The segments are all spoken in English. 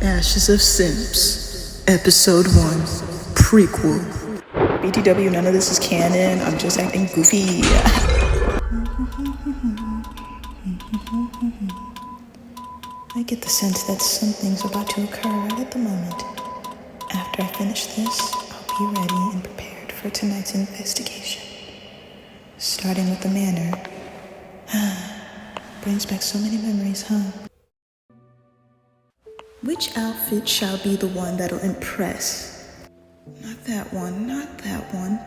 Ashes of Simps, Episode 1, Prequel. BTW, none of this is canon, I'm just acting goofy. I get the sense that something's about to occur right at the moment. After I finish this, I'll be ready and prepared for tonight's investigation. Starting with the manor. Brings back so many memories, huh? Which outfit shall be the one that'll impress? Not that one, not that one.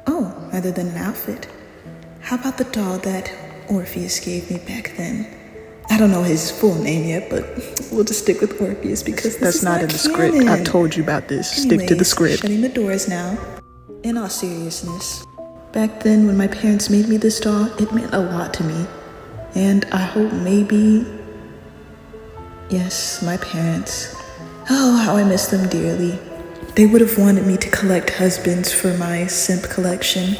Oh, rather than an outfit, how about the doll that Orpheus gave me back then? I don't know his full name yet, but we'll just stick with Orpheus because that's not in the script. I told you about this. Stick to the script. Shutting the doors now. In all seriousness, back then when my parents made me this doll, it meant a lot to me. And I hope maybe... Yes, my parents. Oh, how I miss them dearly. They would have wanted me to collect husbands for my simp collection.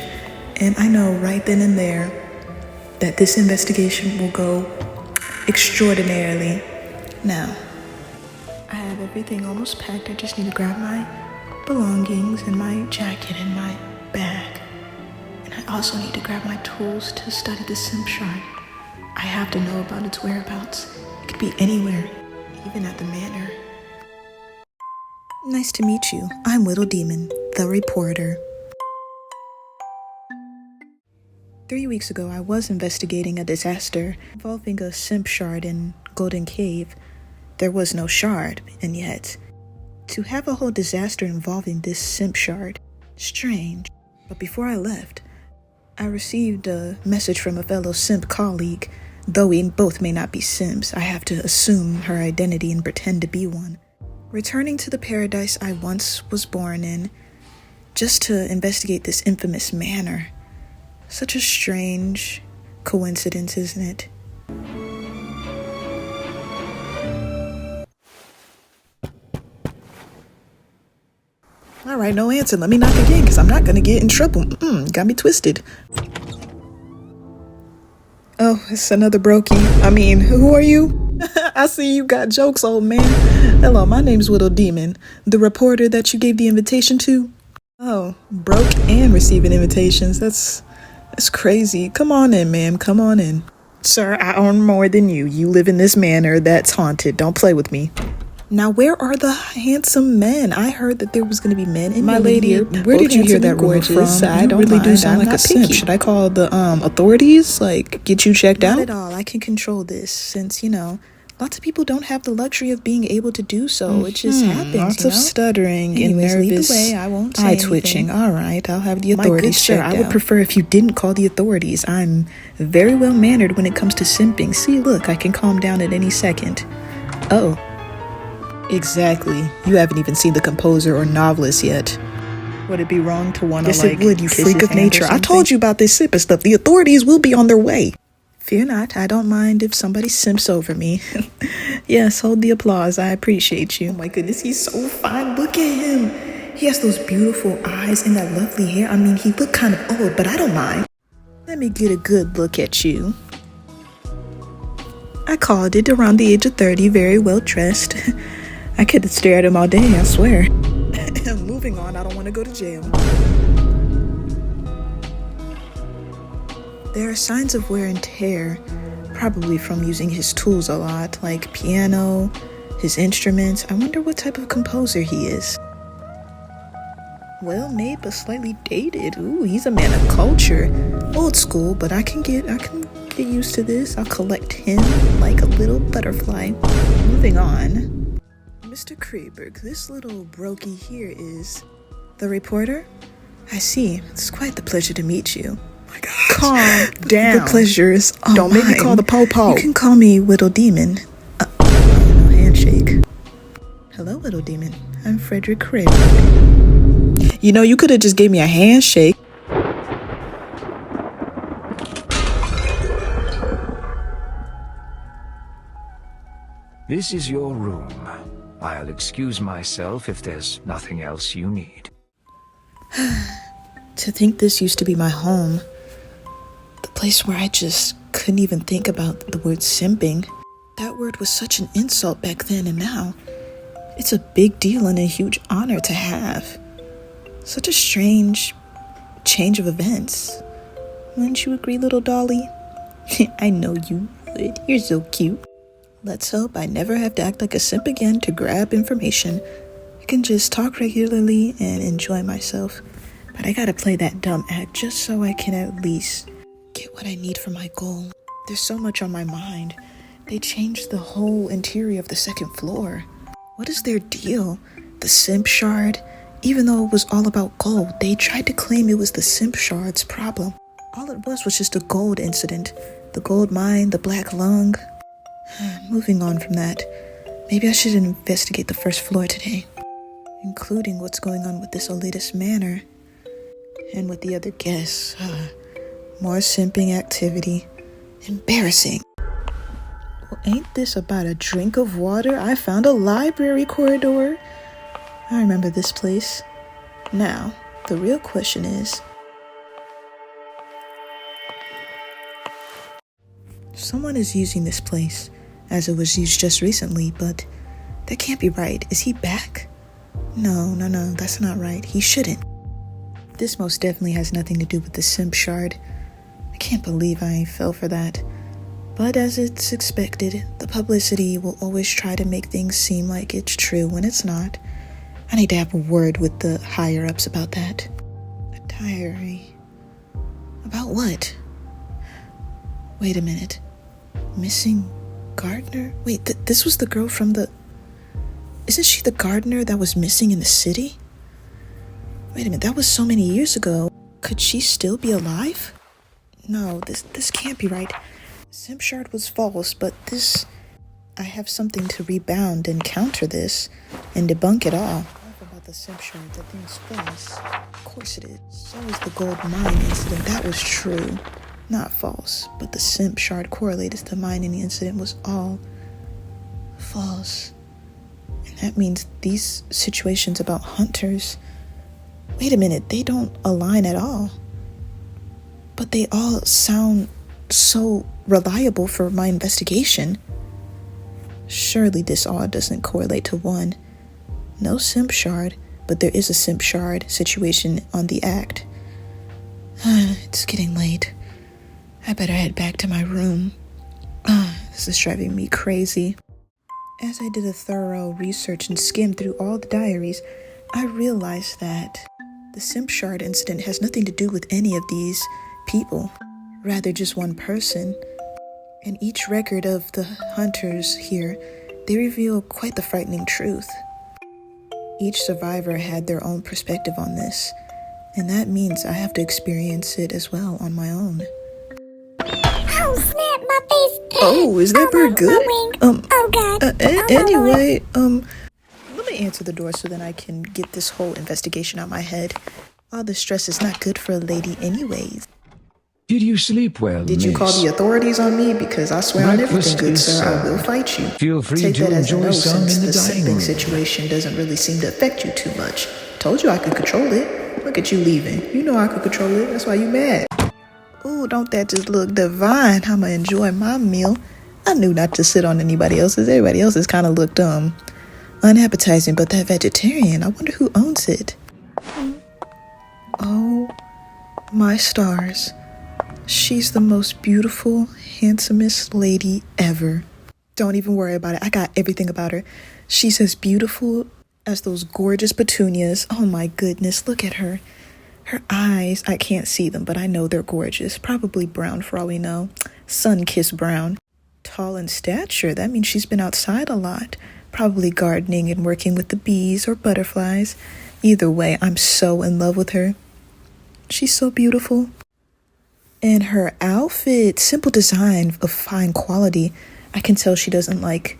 And I know right then and there that this investigation will go extraordinarily. Now, I have everything almost packed. I just need to grab my belongings and my jacket and my bag. And I also need to grab my tools to study the simp shrine. I have to know about its whereabouts. It could be anywhere, even at the manor. Nice to meet you. I'm Whittle Demon, the reporter. 3 weeks ago, I was investigating a disaster involving a simp shard in Golden Cave. There was no shard, and yet, to have a whole disaster involving this simp shard, strange. But before I left, I received a message from a fellow simp colleague. Though we both may not be simps, I have to assume her identity and pretend to be one. Returning to the paradise I once was born in, just to investigate this infamous manor. Such a strange coincidence, isn't it? Alright, no answer. Let me knock again, because I'm not going to get in trouble. Got me twisted. Oh, it's another brokey. I mean, who are you? I see you got jokes, old man. Hello, my name's Whittle Demon, the reporter that you gave the invitation to. Oh, broke and receiving invitations. That's crazy. Come on in, ma'am. Come on in. Sir, I earn more than you. You live in this manor that's haunted. Don't play with me. Now, where are the handsome men? I heard that there was going to be men in my lady here. Where did you hear that rumor from? I don't really do sound like a simp. Should I call the authorities? Like, get you checked out? Not at all. I can control this since, lots of people don't have the luxury of being able to do so. It just happens, Lots of stuttering and nervous eye twitching. All right, I'll have the authorities checked out. I would prefer if you didn't call the authorities. I'm very well mannered when it comes to simping. See, look, I can calm down at any second. Oh. Exactly. You haven't even seen the composer or novelist yet. Would it be wrong to want to, yes, it would, you freak of nature. I told you about this simp stuff. The authorities will be on their way. Fear not. I don't mind if somebody simps over me. Yes, hold the applause. I appreciate you. Oh my goodness, he's so fine. Look at him. He has those beautiful eyes and that lovely hair. I mean, he looked kind of old, but I don't mind. Let me get a good look at you. I called it. Around the age of 30, very well dressed. I could stare at him all day, I swear. Moving on, I don't want to go to jail. There are signs of wear and tear, probably from using his tools a lot, like piano, his instruments. I wonder what type of composer he is. Well made, but slightly dated. Ooh, he's a man of culture. Old school, but I can get used to this. I'll collect him like a little butterfly. Moving on. Mr. Kreberg, this little brokey here is the reporter? I see. It's quite the pleasure to meet you. Oh my God. Calm down. The pleasure is all Don't make me call the po-po. You can call me Whittle Demon. No handshake. Hello, Whittle Demon. I'm Frederick Kreberg. You could have just gave me a handshake. This is your room. I'll excuse myself if there's nothing else you need. To think this used to be my home. The place where I just couldn't even think about the word simping. That word was such an insult back then, and now It's a big deal and a huge honor to have. Such a strange change of events. Wouldn't you agree, little dolly? I know you would. You're so cute. Let's hope I never have to act like a simp again to grab information. I can just talk regularly and enjoy myself. But I gotta play that dumb act just so I can at least get what I need for my goal. There's so much on my mind. They changed the whole interior of the second floor. What is their deal? The simp shard? Even though it was all about gold, they tried to claim it was the simp shard's problem. All it was just a gold incident. The gold mine, the black lung. Moving on from that, maybe I should investigate the first floor today, including what's going on with this elitist manor and with the other guests. More simping activity. Embarrassing. Well, ain't this about a drink of water? I found a library corridor. I remember this place. Now, the real question is, someone is using this place as it was used just recently, but that can't be right. Is he back? No, that's not right. He shouldn't. This most definitely has nothing to do with the simp shard. I can't believe I fell for that. But as it's expected, the publicity will always try to make things seem like it's true when it's not. I need to have a word with the higher-ups about that. A diary. About what? Wait a minute. Missing gardener? Wait, this was the girl from the... Isn't she the gardener that was missing in the city? Wait a minute, that was so many years ago. Could she still be alive? No, this can't be right. Simp shard was false, but this... I have something to rebound and counter this and debunk it all. About the simp shard, that thing's false. Of course it is. So is the gold mine incident. That was true. Not false, but the simp shard correlated to the mining incident was all false. And that means these situations about hunters, wait a minute, they don't align at all. But they all sound so reliable for my investigation. Surely this all doesn't correlate to one. No simp shard, but there is a simp shard situation on the act. It's getting late. I better head back to my room. This is driving me crazy. As I did a thorough research and skimmed through all the diaries, I realized that the simp shard incident has nothing to do with any of these people, rather just one person. In each record of the hunters here, they reveal quite the frightening truth. Each survivor had their own perspective on this, and that means I have to experience it as well on my own. Oh snap, my face! Oh, is that bird good? Oh god. Anyway, let me answer the door so then I can get this whole investigation out my head. All this stress is not good for a lady anyways. Did you sleep well, Did you call the authorities on me? Because I swear on everything, good sir, I will fight you. Feel free Take to that as a enjoy no, some since in the the dining simping room. situation doesn't really seem to affect you too much. Told you I could control it. Look at you leaving. You know I could control it. That's why you mad. Ooh, don't that just look divine? I'ma enjoy my meal. I knew not to sit on anybody else's. Everybody else's kind of looked unappetizing, but that vegetarian, I wonder who owns it. Oh my stars. She's the most beautiful, handsomest lady ever. Don't even worry about it. I got everything about her. She's as beautiful as those gorgeous petunias. Oh my goodness, look at her. Her eyes, I can't see them, but I know they're gorgeous. Probably brown for all we know. Sun-kissed brown. Tall in stature, that means she's been outside a lot. Probably gardening and working with the bees or butterflies. Either way, I'm so in love with her. She's so beautiful. And her outfit, simple design of fine quality. I can tell she doesn't like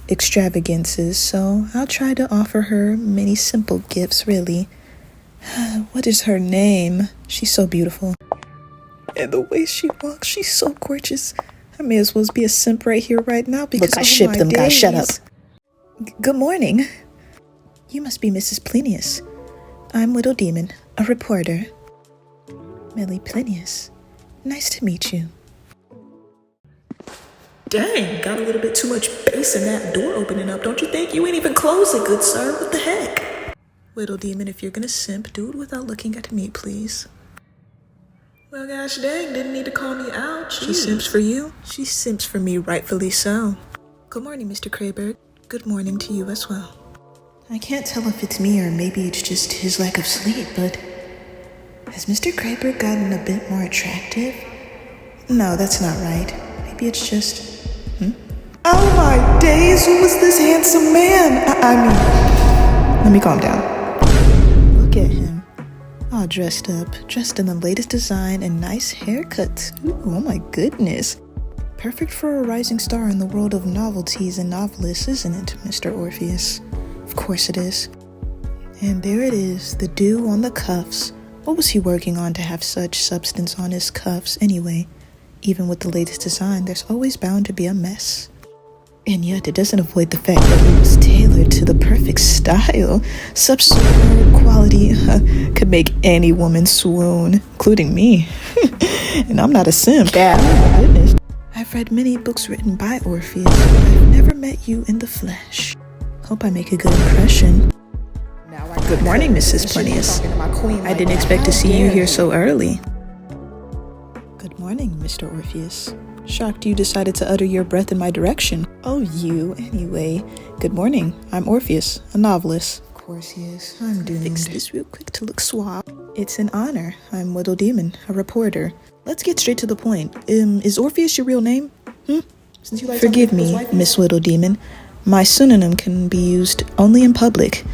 extravagances, so I'll try to offer her many simple gifts, really. What is her name? She's so beautiful. And the way she walks, she's so gorgeous. I may as well be a simp right here, right now, because Look, I ship them guys, shut up. Good morning. You must be Mrs. Plinius. I'm Whittle Demon, a reporter. Millie Plinius. Nice to meet you. Dang, got a little bit too much bass in that door opening up, don't you think? You ain't even close it, good sir. What the heck? Whittle demon, if you're gonna simp, do it without looking at me, please. Well, gosh dang, didn't need to call me out. She simps for you. She simps for me, rightfully so. Good morning, Mr. Krayberg. Good morning to you as well. I can't tell if it's me or maybe it's just his lack of sleep, but has Mr. Krayberg gotten a bit more attractive? No, that's not right. Maybe it's just... Oh my days, who was this handsome man? I mean, let me calm down. Look at him. All dressed up, dressed in the latest design and nice haircuts. Ooh, oh my goodness. Perfect for a rising star in the world of novelties and novelists, isn't it, Mr. Orpheus? Of course it is. And there it is, the dew on the cuffs. What was he working on to have such substance on his cuffs anyway? Even with the latest design, there's always bound to be a mess. And yet it doesn't avoid the fact that he was tailored to the perfect style. Such superb quality could make any woman swoon, including me. And I'm not a simp. Yeah, oh my goodness. I've read many books written by Orpheus, but I've never met you in the flesh. Hope I make a good impression. Good morning, Mrs. Plenius. I didn't expect to see you here so early. Good morning, Mr. Orpheus. Shocked you decided to utter your breath in my direction. Oh, you, anyway. Good morning. I'm Orpheus, a novelist. Of course he is. I'm doomed. Fix this real quick to look suave. It's an honor. I'm Whittle Demon, a reporter. Let's get straight to the point. Is Orpheus your real name? Since you like Forgive me, Miss Whittle Demon. My pseudonym can be used only in public.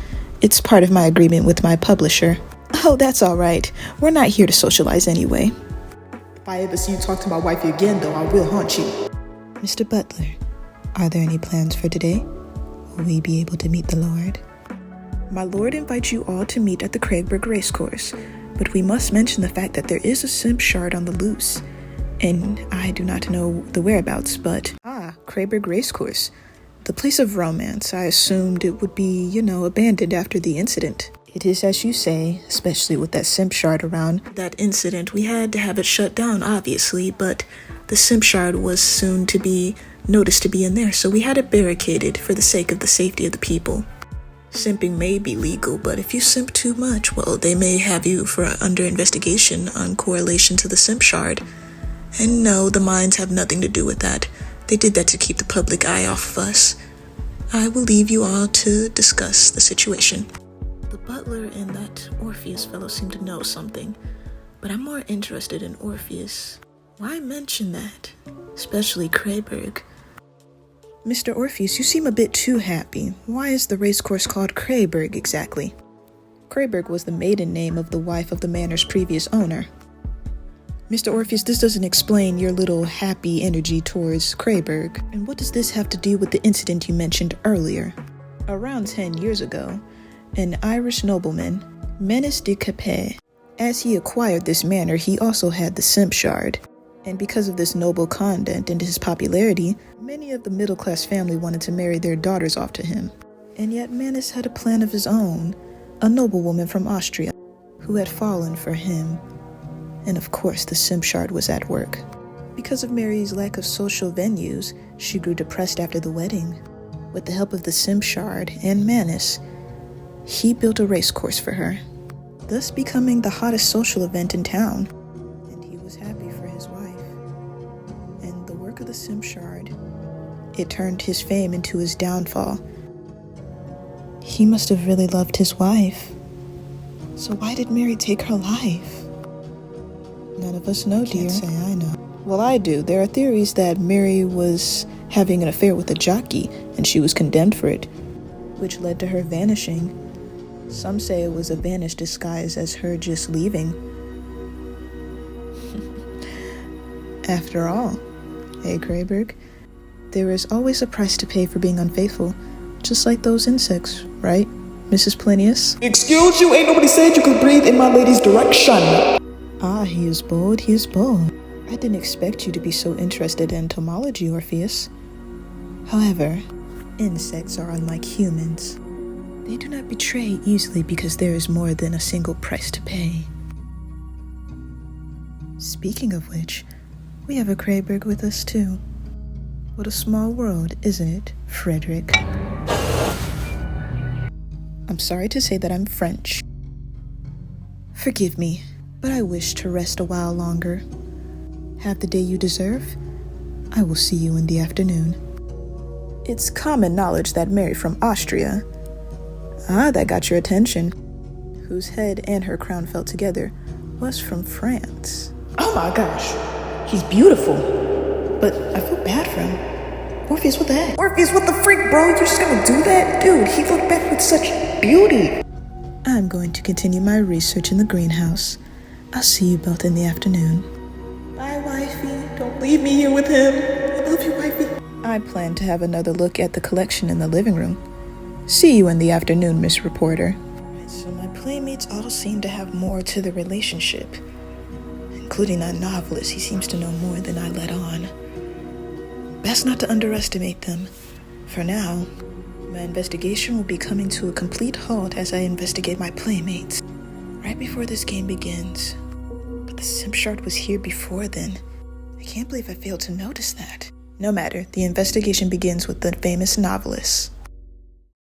It's part of my agreement with my publisher. Oh, that's all right. We're not here to socialize anyway. If I ever see you talk to my wifey again, though, I will haunt you. Mr. Butler, are there any plans for today? Will we be able to meet the Lord? My lord invites you all to meet at the Krayberg Racecourse, but we must mention the fact that there is a simp shard on the loose. And I do not know the whereabouts, but... Krayberg Racecourse. The place of romance. I assumed it would be, abandoned after the incident. It is as you say, especially with that simp shard around. That incident, we had to have it shut down, obviously, but the simp shard was soon to be noticed to be in there, so we had it barricaded for the sake of the safety of the people. Simping may be legal, but if you simp too much, well, they may have you for under investigation on correlation to the simp shard. And no, the mines have nothing to do with that. They did that to keep the public eye off of us. I will leave you all to discuss the situation. The butler and that Orpheus fellow seem to know something, but I'm more interested in Orpheus. Why mention that? Especially Krayberg. Mr. Orpheus, you seem a bit too happy. Why is the racecourse called Krayberg exactly? Krayberg was the maiden name of the wife of the manor's previous owner. Mr. Orpheus, this doesn't explain your little happy energy towards Krayberg. And what does this have to do with the incident you mentioned earlier? Around 10 years ago, an Irish nobleman, Menace de Capet, as he acquired this manor, he also had the simp shard. And because of this noble conduct and his popularity, many of the middle-class family wanted to marry their daughters off to him. And yet Menace had a plan of his own, a noblewoman from Austria, who had fallen for him. And of course, the simp shard was at work. Because of Mary's lack of social venues, she grew depressed after the wedding. With the help of the simp shard and Manus, he built a racecourse for her, thus becoming the hottest social event in town. And he was happy for his wife. And the work of the simp shard, it turned his fame into his downfall. He must have really loved his wife. So why did Mary take her life? None of us know, dear. Can't say I know. Well, I do. There are theories that Mary was having an affair with a jockey, and she was condemned for it, which led to her vanishing. Some say it was a vanish disguised as her just leaving. After all, Krayberg, there is always a price to pay for being unfaithful, just like those insects, right, Mrs. Plenius? Excuse you, ain't nobody said you could breathe in my lady's direction. He is bold, he is bold. I didn't expect you to be so interested in entomology, Orpheus. However, insects are unlike humans. They do not betray easily because there is more than a single price to pay. Speaking of which, we have a Krayberg with us too. What a small world, isn't it, Frederick? I'm sorry to say that I'm French. Forgive me, but I wish to rest a while longer. Have the day you deserve. I will see you in the afternoon. It's common knowledge that Mary from Austria, that got your attention, whose head and her crown fell together, was from France. Oh my gosh, he's beautiful. But I feel bad for him. Morpheus, what the heck? Morpheus, what the freak, bro? You're just gonna do that? Dude, he looked back with such beauty. I'm going to continue my research in the greenhouse. I'll see you both in the afternoon. Bye, wifey. Don't leave me here with him. I love you, wifey. I plan to have another look at the collection in the living room. See you in the afternoon, Miss Reporter. So my playmates all seem to have more to the relationship. Including that novelist, he seems to know more than I let on. Best not to underestimate them. For now, my investigation will be coming to a complete halt as I investigate my playmates. Right before this game begins. But the simp shard was here before then. I can't believe I failed to notice that. No matter, the investigation begins with the famous novelist.